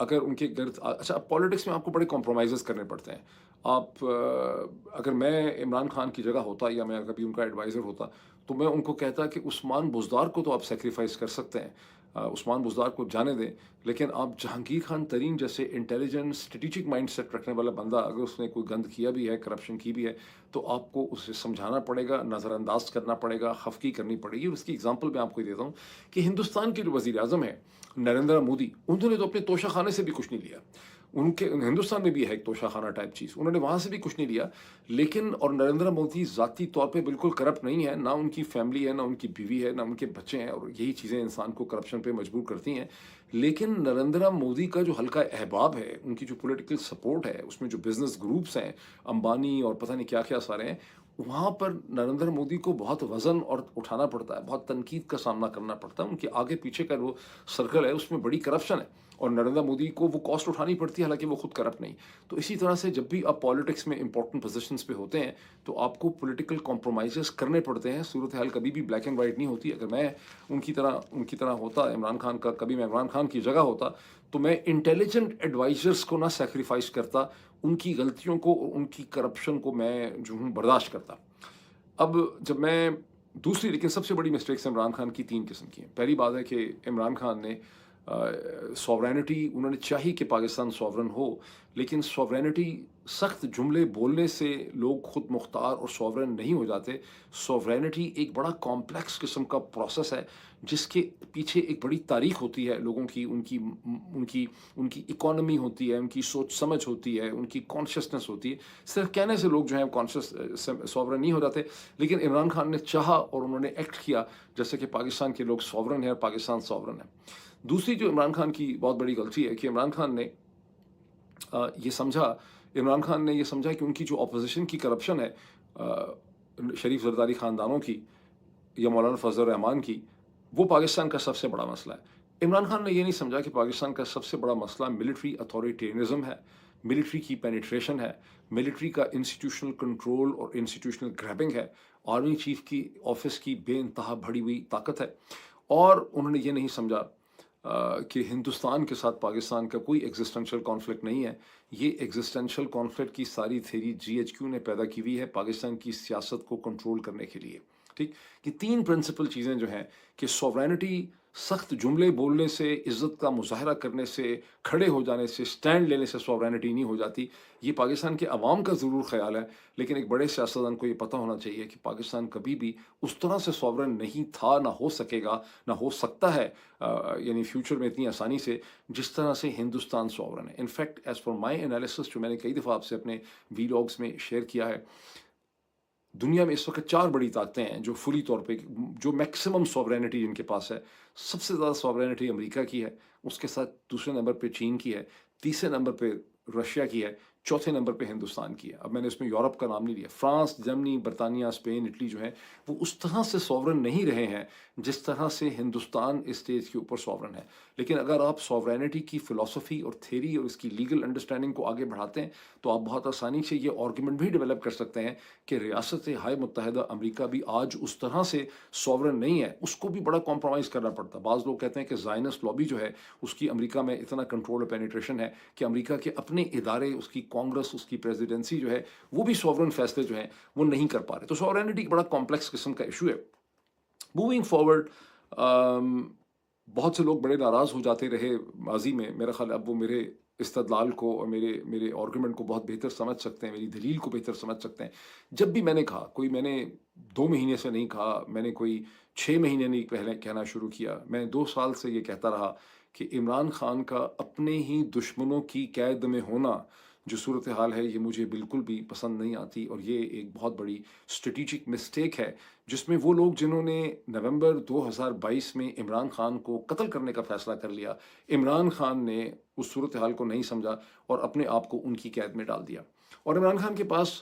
اگر ان کے گرد اچھا پالیٹکس میں آپ کو بڑے کمپرومائزز کرنے پڑتے ہیں. آپ اگر میں عمران خان کی جگہ ہوتا یا میں کبھی ان کا ایڈوائزر ہوتا تو میں ان کو کہتا کہ عثمان بزدار کو تو آپ سیکریفائس کر سکتے ہیں، عثمان بزدار کو جانے دیں، لیکن آپ جہانگیر خان ترین جیسے انٹیلیجنٹ اسٹریٹجک مائنڈ سیٹ رکھنے والا بندہ اگر اس نے کوئی گند کیا بھی ہے، کرپشن کی بھی ہے، تو آپ کو اسے سمجھانا پڑے گا، نظر انداز کرنا پڑے گا، خفگی کرنی پڑے گی. اور اس کی اگزامپل میں آپ کو دیتا ہوں کہ ہندوستان کے جو وزیر اعظم ہیں نریندر مودی، انہوں نے تو اپنے توشہ خانے سے بھی کچھ نہیں لیا. ان کے ہندوستان میں بھی ہے ایک توشہ خانہ ٹائپ چیز، انہوں نے وہاں سے بھی کچھ نہیں لیا. لیکن اور نریندر مودی ذاتی طور پہ بالکل کرپٹ نہیں ہے، نہ ان کی فیملی ہے، نہ ان کی بیوی ہے، نہ ان کے بچے ہیں، اور یہی چیزیں انسان کو کرپشن پہ مجبور کرتی ہیں. لیکن نریندر مودی کا جو ہلکا احباب ہے، ان کی جو پولیٹیکل سپورٹ ہے، اس میں جو بزنس گروپس ہیں، امبانی اور پتہ نہیں کیا کیا سارے ہیں، وہاں پر نریندر مودی کو بہت وزن اور اٹھانا پڑتا ہے، بہت تنقید کا سامنا کرنا پڑتا ہے. ان کے آگے پیچھے کا وہ سرکل ہے، اس میں بڑی کرپشن ہے، اور نریندر مودی کو وہ کاسٹ اٹھانی پڑتی ہے، حالانکہ وہ خود کرپٹ نہیں. تو اسی طرح سے جب بھی آپ پالیٹکس میں امپورٹنٹ پوزیشنز پہ ہوتے ہیں تو آپ کو پولیٹیکل کمپرومائزز کرنے پڑتے ہیں. صورتحال کبھی بھی بلیک اینڈ وائٹ نہیں ہوتی. اگر میں ان کی طرح ہوتا عمران خان کا، کبھی میں عمران خان کی جگہ ہوتا تو میں انٹیلیجنٹ ایڈوائزرز کو نہ سیکریفائس کرتا، ان کی غلطیوں کو اور ان کی کرپشن کو میں جو ہوں برداشت کرتا. اب جب میں دوسری لیکن سب سے بڑی مسٹیکس عمران خان کی تین قسم کی ہیں. پہلی بات ہے کہ عمران خان نے سوورینٹی، انہوں نے چاہی کہ پاکستان سوورن ہو، لیکن سوورینٹی سخت جملے بولنے سے لوگ خود مختار اور سوورن نہیں ہو جاتے. سوورینٹی ایک بڑا کمپلیکس قسم کا پروسیس ہے، جس کے پیچھے ایک بڑی تاریخ ہوتی ہے، لوگوں کی، ان کی اکانومی ہوتی ہے، ان کی سوچ سمجھ ہوتی ہے، ان کی کانشیسنس ہوتی ہے. صرف کہنے سے لوگ جو ہیں کانشیس سوورن نہیں ہو جاتے. لیکن عمران خان نے چاہا اور انہوں نے ایکٹ کیا جیسے کہ پاکستان کے لوگ سوورن ہیں اور پاکستان سوورن ہے. دوسری جو عمران خان کی بہت بڑی غلطی ہے کہ عمران خان نے یہ سمجھا، کہ ان کی جو اپوزیشن کی کرپشن ہے، شریف زرداری خاندانوں کی یا مولانا فضل الرحمان کی، وہ پاکستان کا سب سے بڑا مسئلہ ہے. عمران خان نے یہ نہیں سمجھا کہ پاکستان کا سب سے بڑا مسئلہ ملٹری اتھارٹیرزم ہے، ملٹری کی پینیٹریشن ہے، ملٹری کا انسٹیٹیوشنل کنٹرول اور انسٹیٹیوشنل گریبنگ ہے، آرمی چیف کی آفس کی بے انتہا بڑھی ہوئی طاقت ہے. اور انہوں نے یہ نہیں سمجھا کہ ہندوستان کے ساتھ پاکستان کا کوئی ایگزسٹنشل کانفلکٹ نہیں ہے. یہ ایگزسٹنشل کانفلکٹ کی ساری تھیری جی ایچ کیو نے پیدا کی ہوئی ہے پاکستان کی سیاست کو کنٹرول کرنے کے لیے. ٹھیک، یہ تین پرنسپل چیزیں جو ہیں کہ سوورینٹی سخت جملے بولنے سے، عزت کا مظاہرہ کرنے سے، کھڑے ہو جانے سے، سٹینڈ لینے سے سوورینٹی نہیں ہو جاتی. یہ پاکستان کے عوام کا ضرور خیال ہے، لیکن ایک بڑے سیاستدان کو یہ پتہ ہونا چاہیے کہ پاکستان کبھی بھی اس طرح سے سوورن نہیں تھا، نہ ہو سکے گا، نہ ہو سکتا ہے یعنی فیوچر میں اتنی آسانی سے جس طرح سے ہندوستان سوورن ہے. انفیکٹ ایز پر مائی انالیسس، جو میں نے کئی دفعہ آپ سے اپنے ویلاگس میں شیئر کیا ہے، دنیا میں اس وقت چار بڑی طاقتیں ہیں جو فلی طور پہ، جو میکسیمم سوورینٹی جن کے پاس ہے. سب سے زیادہ سوورینٹی امریکہ کی ہے، اس کے ساتھ دوسرے نمبر پہ چین کی ہے، تیسرے نمبر پہ رشیا کی ہے، چوتھے نمبر پہ ہندوستان کی ہے. اب میں نے اس میں یورپ کا نام نہیں لیا. فرانس، جرمنی، برطانیہ، اسپین، اٹلی جو ہیں وہ اس طرح سے سوورن نہیں رہے ہیں جس طرح سے ہندوستان اس اسٹیج کے اوپر سوورن ہے. لیکن اگر آپ سوورینٹی کی فلسفی اور تھیری اور اس کی لیگل انڈرسٹینڈنگ کو آگے بڑھاتے ہیں تو آپ بہت آسانی سے یہ آرگومنٹ بھی ڈیولپ کر سکتے ہیں کہ ریاست ہائے متحدہ امریکہ بھی آج اس طرح سے سوورن نہیں ہے، اس کو بھی بڑا کمپرومائز کرنا پڑتا. بعض لوگ کہتے ہیں کہ زائنس لابی جو ہے اس کی امریکہ میں اتنا کنٹرول اور پینیٹریشن ہے کہ امریکہ کے اپنے ادارے، اس کی کانگریس، اس کی پریزیڈنسی جو ہے، وہ بھی سوورن فیصلے جو ہیں وہ نہیں کر پا رہے. تو سوورینٹی ایک بڑا کمپلیکس قسم کا ایشو ہے. موونگ فارورڈ، بہت سے لوگ بڑے ناراض ہو جاتے رہے ماضی میں. میرا خیال ہے اب وہ میرے استدلال کو اور میرے آرگومنٹ کو بہت بہتر سمجھ سکتے ہیں، میری دلیل کو بہتر سمجھ سکتے ہیں. جب بھی میں نے کہا، میں نے 2 مہینے سے نہیں کہا، میں نے کوئی 6 مہینے نہیں پہلے کہنا شروع کیا، میں 2 سال سے یہ کہتا رہا کہ عمران خان کا اپنے ہی دشمنوں کی قید میں ہونا جو صورتحال ہے، یہ مجھے بالکل بھی پسند نہیں آتی. اور یہ ایک بہت بڑی اسٹریٹجک مسٹیک ہے جس میں وہ لوگ جنہوں نے نومبر 2022 میں عمران خان کو قتل کرنے کا فیصلہ کر لیا، عمران خان نے اس صورتحال کو نہیں سمجھا اور اپنے آپ کو ان کی قید میں ڈال دیا. اور عمران خان کے پاس